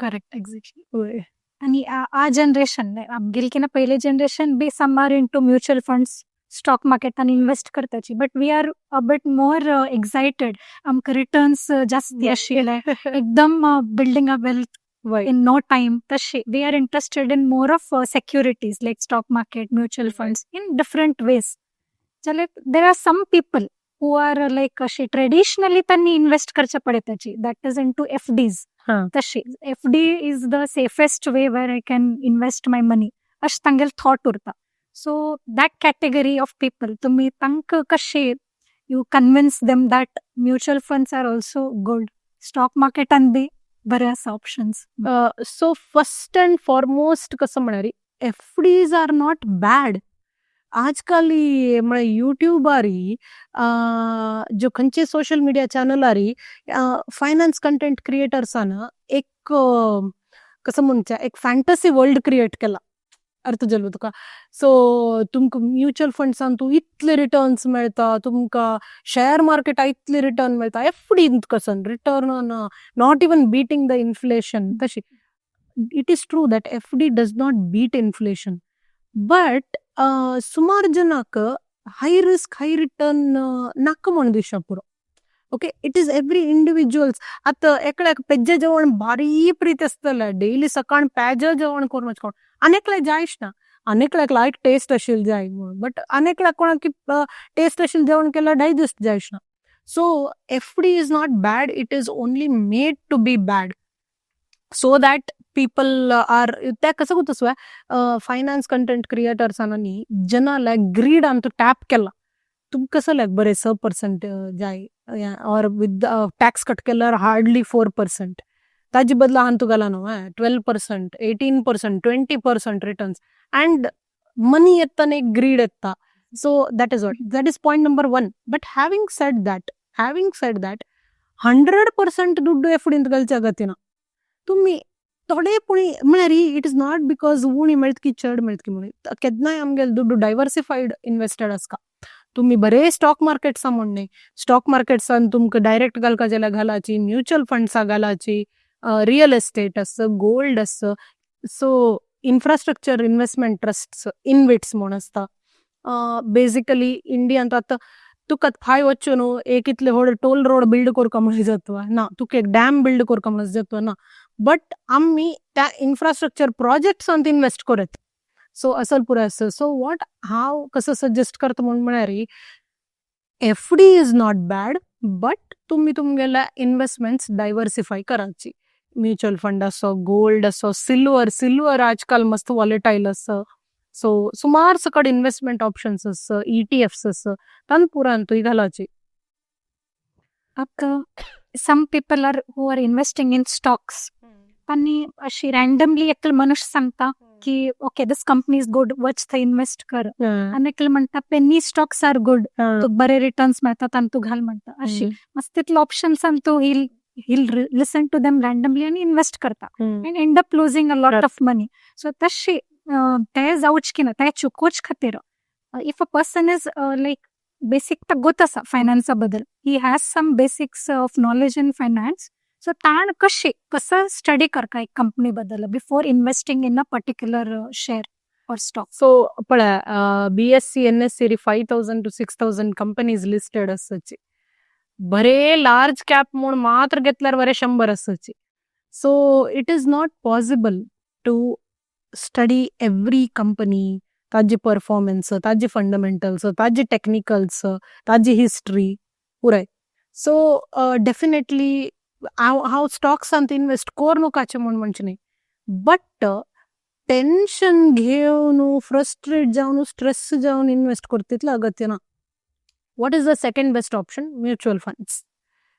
correct exactly आणि आ जनरेशन आमगेल की ना पहिले जनरेशन बी समार इंटू म्युच्युअल फंड्स स्टॉक मार्केटान इन्वेस्ट करताची but we are a bit more excited आमकां रिटर्न्स जास्ती आशिल्ले एकदम building a wealth in no time तशें we are interested in more of securities like stock market mutual funds in different ways जाल्यार there are some people who are like अशी traditionally त्यांनी invest करचे पडताची that is into FDs तशी FD is the safest way where I can invest my money अशें तांगेल thought उरता so that category of people तुमी तांकां कशे you convince them that mutual funds are also good stock मार्केटान बी बरे आसा options so first and foremost कसं म्हळ्यार FDs आर नॉट बॅड आजकाल म्हळ्यार युट्यूबारी ज्यो खंयचे सोशल मिडिया चॅनलारी फायनान्स कंटेंट क्रिएटर्सान एक कसं म्हणच्या एक फॅन्टसी वर्ल्ड क्रिएट केला अर्थ जालो तुका. सो तुमकां म्युच्युअल फंड्सान इतले रिटर्न्स मेळटा, तुमकां शेअर मार्केटा इतले रिटर्न मेळटा, एफडींत कसन return on not even beating the inflation. तशी it is true that FD does not beat inflation, but सुमार जनाक हाय रिस्क हाय रिटर्न नाका म्हण दिसता पुरो. Okay, it is every individuals. आतां एकल्याक पेज्जे जेवण भारी प्रीत आसतलें, डेली सकाळ पेज्जे जेवण करून वचून आनेकल्याक जायच ना, आनेकल्याक लायक टेस्ट आशिल्लें जाय म्हणून, बट आनेकल्याक कोणाक टेस्ट आशिल्लें जेवण केल्यार डायजेस्ट जायच ना. So FD is not bad, it is only made to be bad, so that people are ते कसं गोतसो फायनान्स कंटेंट क्रिएटर्सांनी जनाला ग्रीड अंतू टॅप केला. तुमकां कसं लायक बरें 6% जाय ऑर विथ टॅक्स कट केल्यार हार्डली 4%. ताजे बदला हांतू घाला न्हू 12%, 18%, 20% रिटर्न्स, अँड मनी येताना एक ग्रीड येता. So that is point number 1. But having sed that 100% ದುಡ್ಡು ಎಫ್ಡಿಂತ ಗಲ್ಚಾಗತ್ತಿನ तुम्ही थोडे पुणी म्हळ्यार इट इज नॉट बिकॉज उणी मेळत की चड मेळत की म्हणून केन्नाय आमगेलो दुड्डू डायवर्सिफाईड इन्वेस्टेड आसता. तुम्ही बरे स्टॉक मार्केट्सा म्हण न्ही, स्टॉक मार्केट्सान तुमकां डायरेक्ट घालका जाल्यार घालाची, म्युच्युअल फंड्सा घालाची, रियल एस्टेट आस, गोल्ड आस, so infrastructure investment trust InvITs म्हण आसता. बेसिकली इंडियान आतां तुका फाय वच्चो न्हू एक इतले व्हड टोल रोड बिल्ड करका म्हणून जातवा ना, तुका एक डॅम बिल्ड करका म्हणून जातवा ना, बट आम्ही त्या इन्फ्रास्ट्रक्चर प्रोजेक्ट्सांत इन्वेस्ट करत. सो असल पुरो आसा. सो वॉट हांव कसं सजेस्ट करता म्हळ्यार FD is not bad, but तुम्ही तुमगेल्या इन्व्हेस्टमेंट्स डायवर्सिफाय कराची. म्युच्युअल फंड असो, गोल्ड असो, सिल्वर आजकाल मस्त वॉलेटाईल आसा. सो सुमार सकट इन्व्हेस्टमेंट ऑप्शन्स आसा, ETFs आसा, तान पुरान तुय घालाची. some people are who are investing in stocks, आणि अशी रॅन्डमली एकल मनुष्य सांगता की okay this company is good, वच थंय इन्व्हेस्ट कर, आणि एकल म्हणटा पेनी स्टॉक्स आर गुड, तुका बरे रिटर्न्स मेळतात आणि तू घाल म्हणटा. अशी मस्त तितले ऑप्शन्स आणि तू he'll listen to them randomly आणि इन्व्हेस्ट करता and end up losing a lot of money. So तशी ते जावच की ना, ते चुकोवच खातीर if a person is like basic तर गोत आसा फायनान्सा बद्दल, he has some basics of knowledge in finance, so ताण कसं स्टडी करता एक कंपनी बद्दल before investing in a particular share or stock. So पळय BSc NSC 5,000 to 6,000 companies listed आसाची, बरे लार्ज कॅप म्हूण मात्र घेतल्यार बरे 100 आसाची. So it is not possible to study every company, ताजी परफॉर्मन्स, ताजी फंडामेंटल्स, ताजी टेक्निकल्स, ताजी हिस्ट्री पुराय. सो डेफिनेटली हांव स्टॉक्सांत इन्वेस्ट कोर नोकाचें म्हूण म्हणचे न्ही, बट टेन्शन घेवन फ्रस्ट्रेट जावन स्ट्रेस जावन इन्वेस्ट करता तितलें अगत्य ना. What is the second best option? Mutual funds.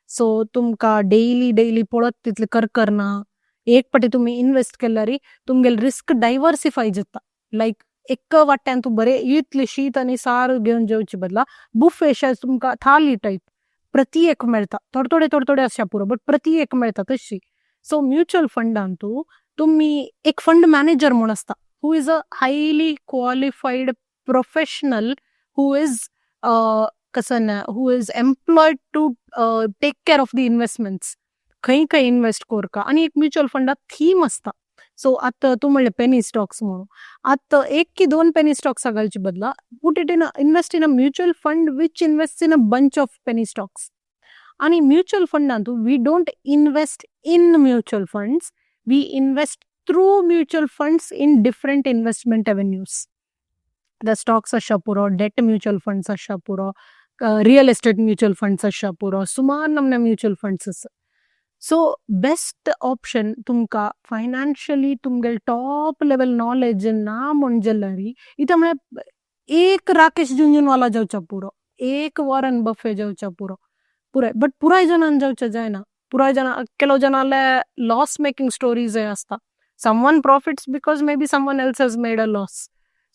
So तुमकां डेली पळत तितले करना, एक पाटी तुम्ही इन्वेस्ट केल्यार तुमगेल रिस्क डायवर्सिफाय जाता. लायक एक वाट्यान तूं बरें इतले शीत आनी सार घेवन जेवचे बदला बुफे शेअर्स तुमकां थाली टायप प्रति एक मेळटा, थोडे आसता पुरो, बट प्रति एक मेळटा तशी. सो म्युच्युअल फंडान तुम्ही एक फंड मॅनेजर म्हूण आसता, who is a highly qualified professional who is who is employed to take care of the investments, खंय इन्वेस्ट करका. आणि एक म्युच्युअल फंडात थीम आसता. सो आतां तूं म्हणलें पेनी स्टॉक्स म्हणून, आतां 1 की 2 पेनी स्टॉक्स घालचे बदला put it invest in a mutual fund which invest in a bunch of penny stocks. आणि म्युच्युअल फंडान we don't invest in mutual funds, we invest through mutual funds in different investment avenues. The stocks आसता पुरो, date mutual funds आसता पुरो, real estate mutual funds आसता पुरो, सुमार नमने mutual funds आसा. सो बेस्ट ऑप्शन तुमकां फायनान्शियली तुमगेल टॉप लेवल नॉलेज ना म्हण जाल्यार इथं म्हळ्यार एक राकेश झुंझुनवाला जावचा पुरो, एक वॉरन बफे जावचा पुरो पुराय, बट पुराय जनान जावचे जायना. पुराय जना केलो जनाले लॉस मेकिंग स्टोरीज आसता. Someone profits because may be someone else has made a loss,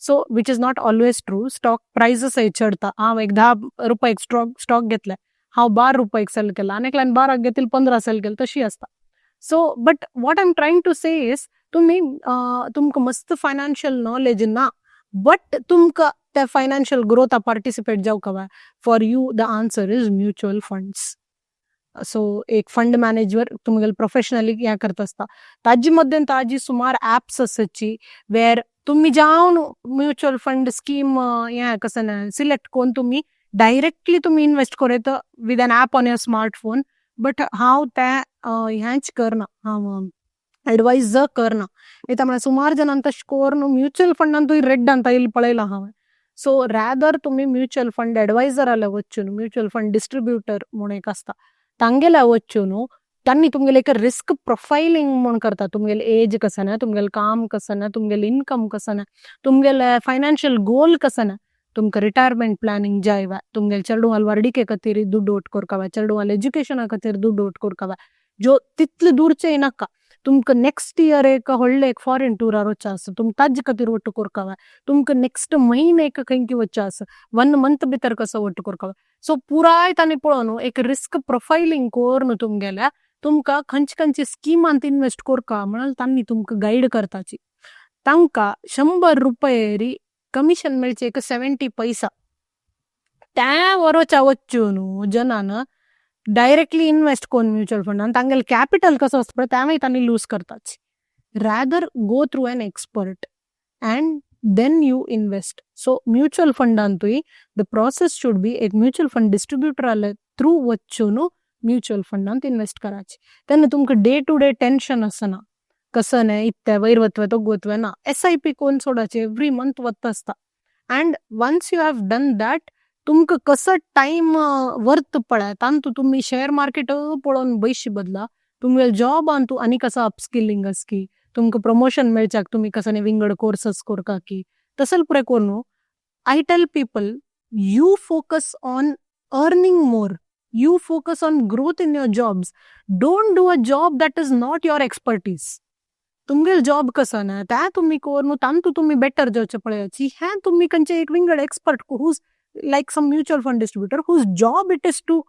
so which is not always true. Stock prices चढता. हांव एक 10 रुपयाक स्टॉक घेतले, हांव 12 रुपयाक सेल केला, आनी एकल्यान 12 घेतील 15 सेल केलं, तशी आसता. So but what I am trying to say is तुम्ही तुमकां मस्त फायनान्शियल नॉलेज ना बट तुमकां त्या फायनान्शियल ग्रोथा पार्टिसिपेट जावंक जाय for you the answer is mutual funds. So एक फंड मॅनेजर तुमगेल प्रोफेशनली हें करता आसता ताजे मध्येन ताजी सुमार ॲप्स आसची वेर तुम्ही जावन म्युच्युअल फंड स्कीम हें कसं सिलेक्ट करून तुम्ही डायरेक्टली तुम्ही इन्वेस्ट करता with an app on your smartphone. But हांव तें हेंच करना, हांव एडवायज करना. कित्याक म्हळ्यार सुमार जाणांक तशें करून म्युच्युअल फंडांतूय रेड्डान तायेल पळयलां हांवें. सो रॅदर तुम्ही म्युच्युअल फंड एडवायजराल्या वचून म्युच्युअल फंड डिस्ट्रिब्युटर म्हूण एक आसता तांगेल्या वचून त्यांनी तुमगेले एक रिस्क प्रोफायलिंग म्हूण करता. तुमगेल एज कसं ना, तुमगेल काम कसं ना, तुमगेल इन्कम कसं ना, तुमगेले फायनान्शियल गोल कसं ना, तुमकां रिटायरमेंट प्लॅनिंग जाय वा तुमगेल चेडवाल वाडीके खातीर दुड्ड ओट करका वा चेडवाल एज्युकेशना खातीर दुड्ड ओट करका वा ज्यो तितले दूरचे नाका. तुमकां नेक्स्ट इयर एक व्हडले एक फॉरेन टुरार वच्चा आसा तुम ताजे खातीर ओट्ट करका वा तुमकां नेक्स्ट म्हयने एक खंयकी वच्चा आसा 1 मंथ भितर कसो ओट्ट करका वा. सो पुराय तांणी पळोवन एक रिस्क प्रोफायलिंग करून तुमगेल्या तुमकां खंयचे खंयचे स्किमांत इन्वेस्ट करका म्हणून तांणी तुमकां गायड करताची. तांकां 100 रुपये कमिशन मेळचे एक 70 पैसा त्या वरोच्या वचून जनान डायरेक्टली इन्वेस्ट करून म्युच्युअल फंडान तांगेल कॅपिटल कसो आसता पळय त्यावेळी तांणी लूज करताची. Rather go through an expert and then you invest. So mutual फंडांतूय द प्रोसेस शूड बी एक म्युच्युअल फंड डिस्ट्रिब्युटराले थ्रू वचून म्युच्युअल फंडांत इन्वेस्ट कराची. तेन्ना तुमकां डे टू डे टेन्शन आसना कसं न्हय इत्ते वयर वतवे तो गोतवे ना. SIP कोण सोडाची एव्हरी मंथ वता आसता and once you have done that तुमकां कसं टायम वर्थ पळय तांतू तुम्ही शेअर मार्केट पळोवन बयशी बदला तुमगेल जॉबान तूं आनी कसं अपस्किलिंग आस की तुमकां प्रमोशन मेळच्याक तुम्ही कसं विंगड कोर्सस करका की तसल पुरे करून I tell people you focus on earning more. You focus on growth in your jobs. Don't do a job that is not your expertise. तुमगेल जॉब कसं ना त्या तुम्ही करून तांतू तुम्ही बेटर जावचे पळयाची हें तुम्ही खंयचे एक विंगड expert who's like some mutual fund distributor whose job it is to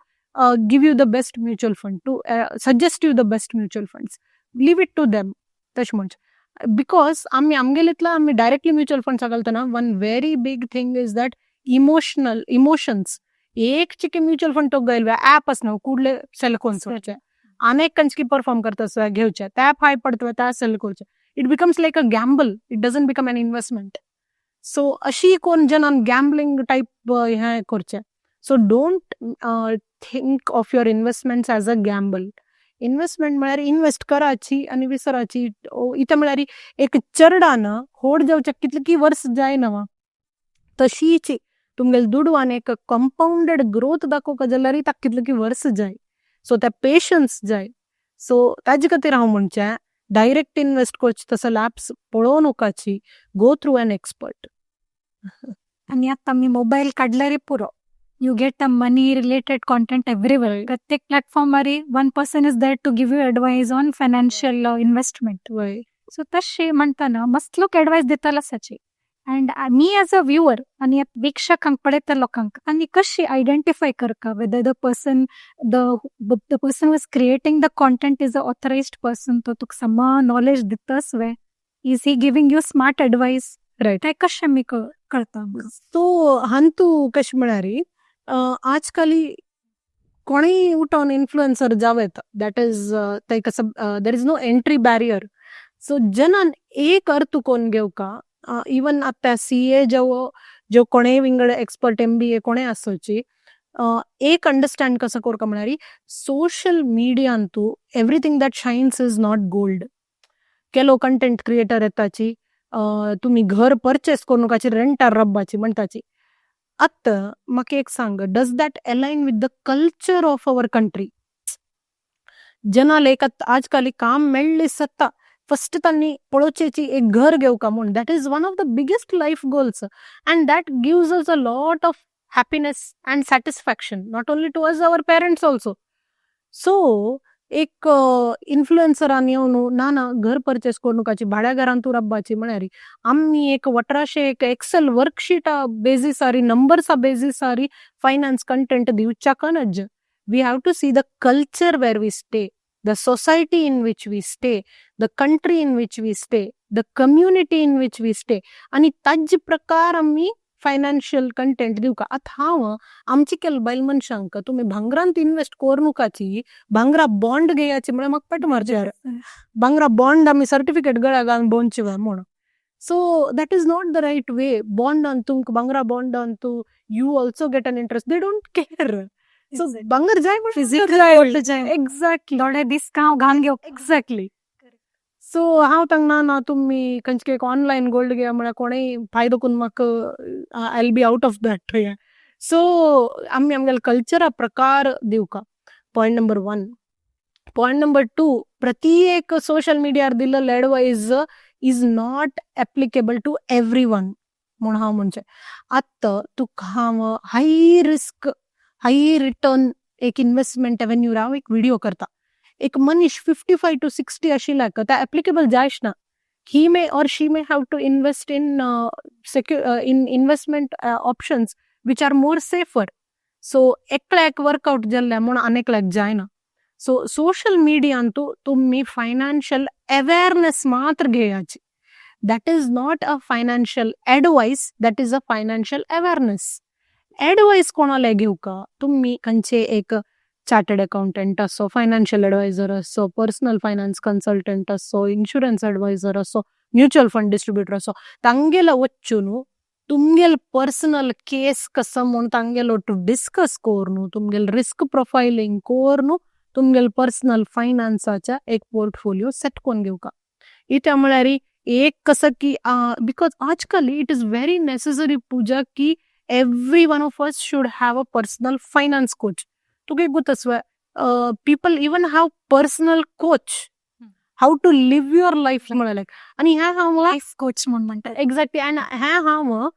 give you the best mutual fund to suggest you the best mutual funds. Leave it to them तशें म्हणचे बिकॉज आमगेलीतला आमी डायरेक्टली म्युच्युअल फंड्स घालतना one very big thing is that emotions एक चिके mutual fund तो गैल app असना कुडले सेल कोणचे अनेक कंचकी परफॉर्म करता घेवचे त्या फाय पडतवे त्या सेल करचे. It becomes like a gamble. It doesn't become an investment. So अशी कोण जनान गॅम्बलिंग टाईप हें करचे. So don't think of your investments as a gamble. Investment म्हळ्यार इन्वेस्ट कराची आनी विसराची. इथं म्हळ्यार एक चरडान होड जावचे कितले की वर्स जायना तशीची तुमगेल दुडवान एक कंपाऊंडेड ग्रोथ दाखोवका जाल्यार ताका कितले की वर्स जाय. सो त्या पेशन्स जाय. सो ताजे खातीर हांव म्हणचे डायरेक्ट इन्वेस्ट करचे तसले ॲप्स पळोवन वकाची. Go through an expert. आणि आता मी मोबाईल काढल्यार पुरो you get a money related content everywhere. प्रत्येक प्लॅटफॉर्मार 1 person is there to give you advice on financial investment. वय सो तशें म्हणटाना मस्त लोक एडवायस दिताले आसाचे. And me as a viewer आणि वीक्षकांक पळयता लोकांक आनी कशी आयडेंटिफाय करता whether the person who is creating the content is a authorized person तो तुका समा नॉलेज दितास way is he giving you smart advice right. ते कशें मी कळता. तो हांतू कशें म्हळ्यार आजकाली कोणीय उठोन इन्फ्लुएन्सर जावेत दॅट इज ते कसं there is no entry barrier. So जनान एक अर्थ कोण घेवका इवन आता CA जो कोणेय विंगड एक्सपर्ट MBA कोणेय आसोची एक अंडरस्टँड कसं करका म्हळ्यार सोशल मिडियान तू everything that shines is not gold. केलो कंटेंट क्रिएटर येताची तुम्ही घर परचेस करूनकाची रेंटार रब्बाची म्हणटाची. आत्ता म्हाका एक सांग does that align with the culture of our country. जनाल एक आजकाल काम मेळ्ळी सत्ता फर्स्ट तांणी पळोवचेची एक घर घेवका म्हूण that is one of the biggest life goals and that gives us a lot of happiness and satisfaction not only to us our parents also. So एक इन्फ्लुएन्सरान येवन ना घर परचेस करूनकाची भाड्या घरान तूं रब्बाची म्हळ्यार आमी एक वटराशे एक एक्सेल वर्कशीटा बेजिसारी नंबर्सा बेजिसारी फायनान्स कंटेंट दिवच्याक नज. We have to see the culture where we stay. the society in which we stay, the country in which we stay, the community in which we stay, आणि ताज प्रकार आम्ही फायनान्शियल कंटेंट दिवं का. आतां हांव आमची केल बायल मनशांक तुमी भांगरांत इन्वेस्ट कोरनुकाची, भांगरा बॉन्ड घेयाची म्हळ्यार म्हाका पेट मारचे. भांगरा बॉन्ड आमी सर्टिफिकेट गळ्या घालून बोंदची म्हण. So that is not the right way. Bond antu bangra bond antu you also get an interest. They don't care. So bangar jai physical exactly. थोडे दीस हांव घालून घेवं. Exactly. So हांव तांकां ना तुमी खंयचे एक ऑनलायन गोल्ड घेया म्हळ्यार कोणेय फायदो करून म्हाका I will be out of that. So आमी आमगेले कल्चरा प्रकार दिवका. Point number 1. पॉयंट नंबर 2, प्रत्येक सोशल मिडियार दिल्लो advice is not applicable to everyone. म्हूण हांव म्हणचें आतां तुका हांव हाय रिस्क हाय रिटर्न एक इन्वेस्टमेंट एवेन्यूर हांव एक व्हिडिओ करता. एक मनीस 55 to 60 आशिल्ल्याक त्या एप्लिकेबल जायच ना. He may or she may have to invest in investment options which are more safer. So एकल्याक वर्कआउट जाल्ल्या म्हूण आनेकल्याक जायना. सो सोशल मिडियांतू तुम्ही फायनान्शियल अवेअरनेस मात्र घेयाची. That is not a financial advice, that is a financial awareness. Advice कोणाला घेवका, तुम्ही खंयचे एक चार्टर्ड अकाउंटंट असो, फायनान्शियल ॲडवायझर असो, पर्सनल फायनान्स कन्सल्टंट असो, इन्शुरन्स ॲडवायझर असो, म्युच्युअल फंड डिस्ट्रिब्युटर असो, तांगेला वच्चून तुमगेल पर्सनल केस कसं म्हूण तांगेलो टू डिस्कस कोरनू, तुमगेल रिस्क प्रोफायलिंग कोरनू तुमगेल पर्सनल फायनान्साच्या एक पोर्टफोलिओ सेट कोन घेवका. इत्या म्हळ्यार एक कसं की बिकॉज आजकाल it is very necessary Puja की every one of us should have a personal finance coach. तुका एक गुतस्व people even have personal coach how to live your life म्हळ्यार आणि ह्या हांव लाईफ कोच म्हणून म्हणतात. एक्झॅक्टली. अँड ह्या हांव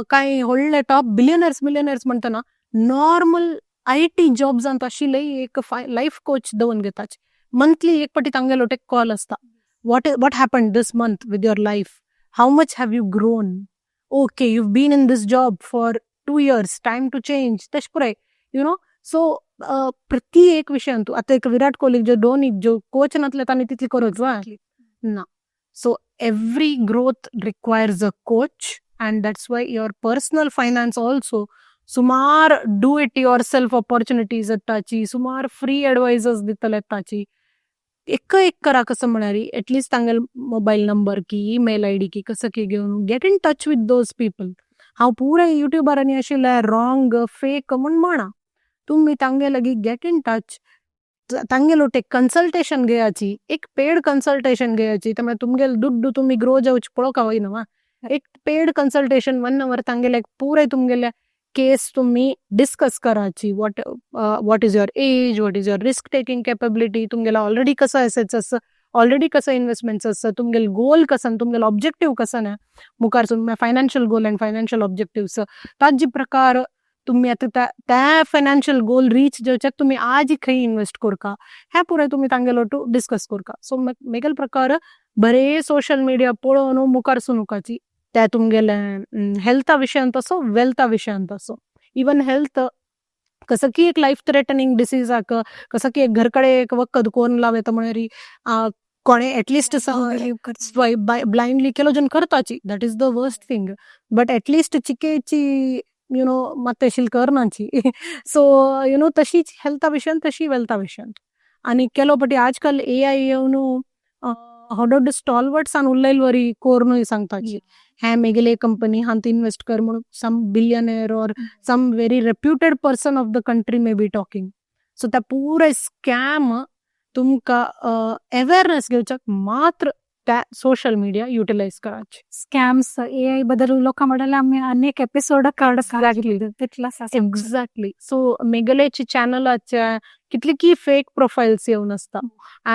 कांय व्हडले टॉप बिलियनर्स म्हणटना नॉर्मल IT जॉब्सांत आशिल्ले एक लाईफ कोच दवन घेताचे. मंथली एक पाटी तांगेलो एक कॉल असता. what happened this month with your life? How much have you grown? Okay, you've been in this job for 2 years. Time to change. तश पुराय. You know? So प्रत्येक विशयांतू आता एक विराट कोहली जो धोनी जो कोच नातले तांणी तितली करूच ना. So every growth requires a coach, and that's why your personal finance also सुमार do it yourself opportunities येताची, सुमार फ्री एडवायजर्स दितले येताची. एक करा कसं म्हणारी एटलीस्ट तांगेल मोबाईल नंबर की ईमेल ID की कसं की घेऊन get in touch with those people. हांव पुरे युट्यूबारांनी आशिल्ले रॉंग फेक म्हूण म्हणा. तुम्ही तांगे लागी गेट इन टच, तांगेलो एक कन्सल्टेशन घेयाची, एक पेड कन्सल्टेशन घेयाची. त्यामुळे तुमगेल दुड्डू तुम्ही ग्रो जावची पळोवका वयना. एक पेड कन्सल्टेशन 1 hour तांगेले पुरे तुमगेल्या केस तुम्ही डिस्कस कराची. What is your age, what is your risk taking capability, तुमगेला ऑलरेडी कसं एसेट्स असं, ऑलरेडी कसं इन्व्हेस्टमेंट्स असं, तुमगेल गोल कसं, तुमगेल ऑब्जेक्टिव्ह कसं ना मुखार तुम्ही financial goal and financial objectives ताजे प्रकार तुम्ही आता त्या फायनान्शियल गोल रीच जावच्याक तुम्ही आज खंय इन्वेस्ट करका ह्या पुरे तुम्ही तांगेलो टू डिस्कस करका. सो मेगेल प्रकार बरे सोशल मिडिया पळोवन मुखार सुनुकाची. त्या तुमगेले हेल्था विशयांत असो, वेल्था विशयांत असो. इवन हेल्थ कसं की एक लाईफ थ्रेटनिंग डिसीज कसं की एक घरकडे एक वखद कोण लावे तर म्हळ्यार कोणे एटलिस्ट ब्लाइंडली केलो जन करताची. That is the worst thing. But at least चिकेची मातशें करनाची. सो तशीच हेल्था विशयांत तशी वेल्था विशयांत. आनी केलो पटी आजकाल AI येवन हॉडोड स्टॉलवर्ट्सान उरलेली वरी कोरनूय सांगताची. ह्या मेगेले कंपनी हांत इन्वेस्ट कर म्हणून some billionaire or some very reputed person of the country may be talking. So त्या पुरे स्कॅम तुमकां अवेअरनेस घेवच्याक मात्र त्या सोशल मिडिया युटिलायज कराची. स्कॅम्स AI बद्दल उलोवका म्हळ्यार आमी अनेक एपिसोड एक्झॅक्टली. सो मेगलेची चॅनलाच्या कितली की फेक प्रोफाईल्स येवन आसता.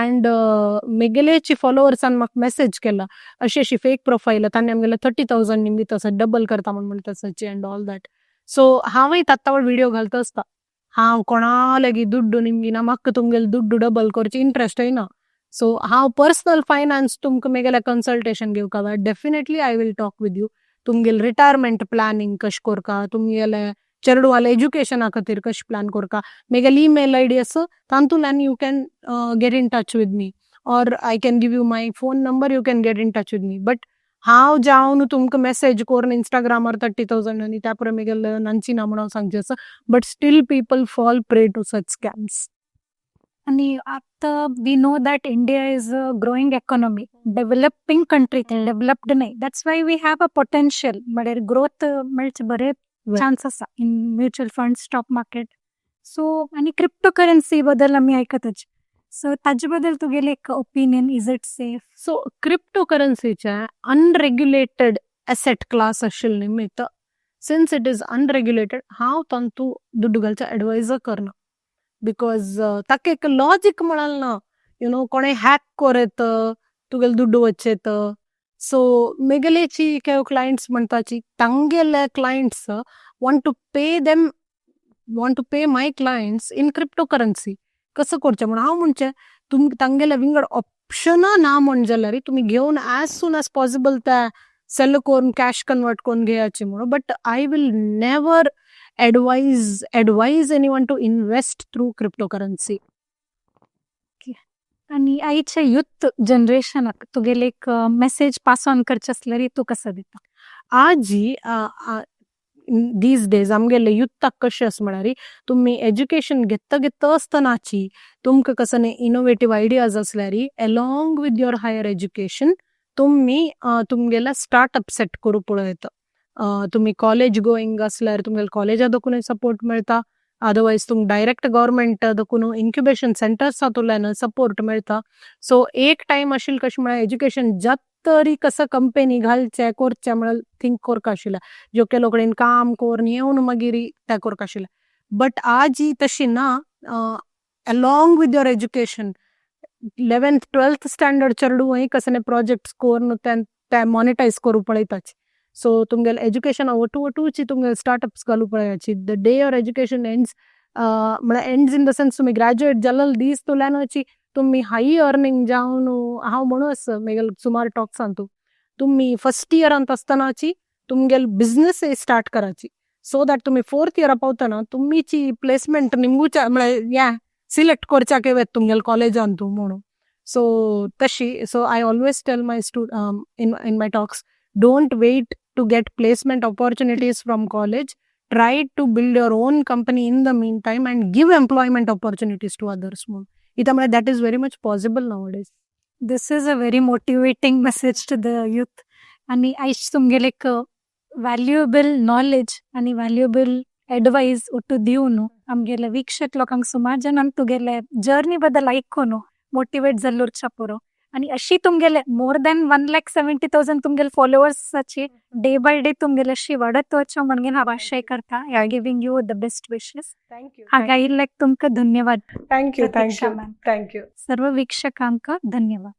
अँड मेगलेची फॉलोअर्सान म्हाका मेसेज केला अशी फेक प्रोफाईल तांणी आमगेले 30,000 निमित असं डबल करता म्हणटा तसचे अँड ऑल दॅट. सो हांवय तात्तावळ व्हिडिओ घालता आसता. हांव कोणा लागीं दुड्डू निमगिना, म्हाका तुमगेले दुड्डू डबल करची इंट्रस्ट येना. सो हांव पर्सनल फायनान्स तुमकां मेगेलें कन्सल्टेशन घेवका जाय definitely I will talk with you. तुमगेलें रिटायरमेंट प्लॅनिंग कशें करका, तुमगेलें चेरडू वाला एज्युकेशना खातीर कशें प्लॅन करता मेगेल ईमेल आयडी आसा तांतूंतल्यान you can get in touch with me or I can give you my phone number you can get in touch with me but हांव जावन तुमकां मेसेज करून इंस्टाग्रामार 30,000 आनी त्या पुरो मेगेल नंचिना म्हणून हांव सांगचें आसा but still people fall prey to such scams. आणि आता we know that India is a growing economy developing country developed नाही that's why we have a potential म्हळ्यार ग्रोथ म्हणजे बरे चान्स आसा in mutual fund stock market so आणि crypto currency बद्दल आम्ही ऐकतच सो ताजे बद्दल तुगेले एक opinion is it safe. So crypto करन्सीचे अनरेग्युलेटेड एसेट क्लास आशिल्ले निमित्त सिन्स इट इज अनरेग्युलेटेड हांव तांतू दुड्डू घालचें एडवायज करना बिकॉज ताका एक लॉजीक म्हणाल ना यू नो कोणें हॅक कोरेत तुगेले दुड्डू वचेत सो मेगेलेची केव क्लायंट्स म्हणटाची तांगेले clients want to pay my clients in crypto currency कसं करचें म्हणून हांव म्हणचें तांगेले विंगड ऑप्शन ना म्हण जाल्यार तुमी घेवन एज सून एज पॉसिबल ते सेल करून कॅश कन्वर्ट करून घेयाचे म्हणून but I will never advise anyone to invest through cryptocurrency. आणि आईच्या युथ जनरेशनाक तुगेले एक मेसेज पास ऑन करचे असल्यार तू कसं दिता. आजी दीज डेज आमगेले युथाक कशें आसा म्हळ्यार तुमी एज्युकेशन घेता आसतनाची तुमकां कसं इनोवेटीव आयडियाज असल्यार along with your higher education तुमी तुमगेले स्टार्टअप सेट करूं पळयता तुम्ही कॉलेज गोईंग असल्यार तुमगेले कॉलेजा देखून सपोर्ट मेळटा अदरवायज तुमकां डायरेक्ट गव्हर्मेंट देखून इन्क्युबेशन सेंटर्स हातूंतल्यान सपोर्ट मेळटा सो एक टायम आशिल्लो कशें म्हळ्यार एज्युकेशन जात तरी कसं कंपनी घालचें करचें म्हळ्यार थिंक करता आशिल्लें ज्यो केलो कडेन काम करून येवन मागीर तें करता आशिल्लें बट आज ही तशी ना along with your education 11th 12th standard चेडू कसं प्रोजेक्ट्स करून ते मॉनिटायज करूं पळयताची सो तुमगेले एज्युकेशन वटूची तुमगेले स्टार्टअप्स घालूं पळयाची the day your education ends म्हळ्यार एंड्स इन द सेन्स तुमी ग्रॅज्युएट जालेले दीस तुल्यानची तुमी हाय अर्निंग जावन हांव म्हणूच मेगेल सुमार टॉक्स सांगतू तुमी फर्स्ट इयरांत आसतनाची तुमगेल बिझनेस स्टार्ट कराची सो दॅट तुमी 4th इयरा पावतना तुमीची प्लेसमेंट निंबूच्या म्हळ्यार सिलेक्ट करच्याक येवेत तुमगेले कॉलेजान तूं म्हणून सो तशी so I always tell my in my talks don't wait to get placement opportunities from college try to build your own company in the meantime and give employment opportunities to others more that is very much possible nowadays. This is a very motivating message to the youth आणि आयज तुमगेले एक valuable knowledge आणि valuable advice उठू दिव न्हू आमगेले वीक्षक लोकांक सुमार जणांक तुगेले जर्नी बद्दल आयकून मोटिवेट जाल्लोच्या पुरो आणि अशी तुमगेले मोर दॅन 1,70,000 तुमगेले फॉलोअर्साची डे बाय डे तुमगेले अशी वाढत वचो म्हणून हांव आशय करता I are giving you the best wishes. हांगा आयिल्ल्याक तुमकां धन्यवाद. थँक्यू. सर्व वीक्षकांक धन्यवाद.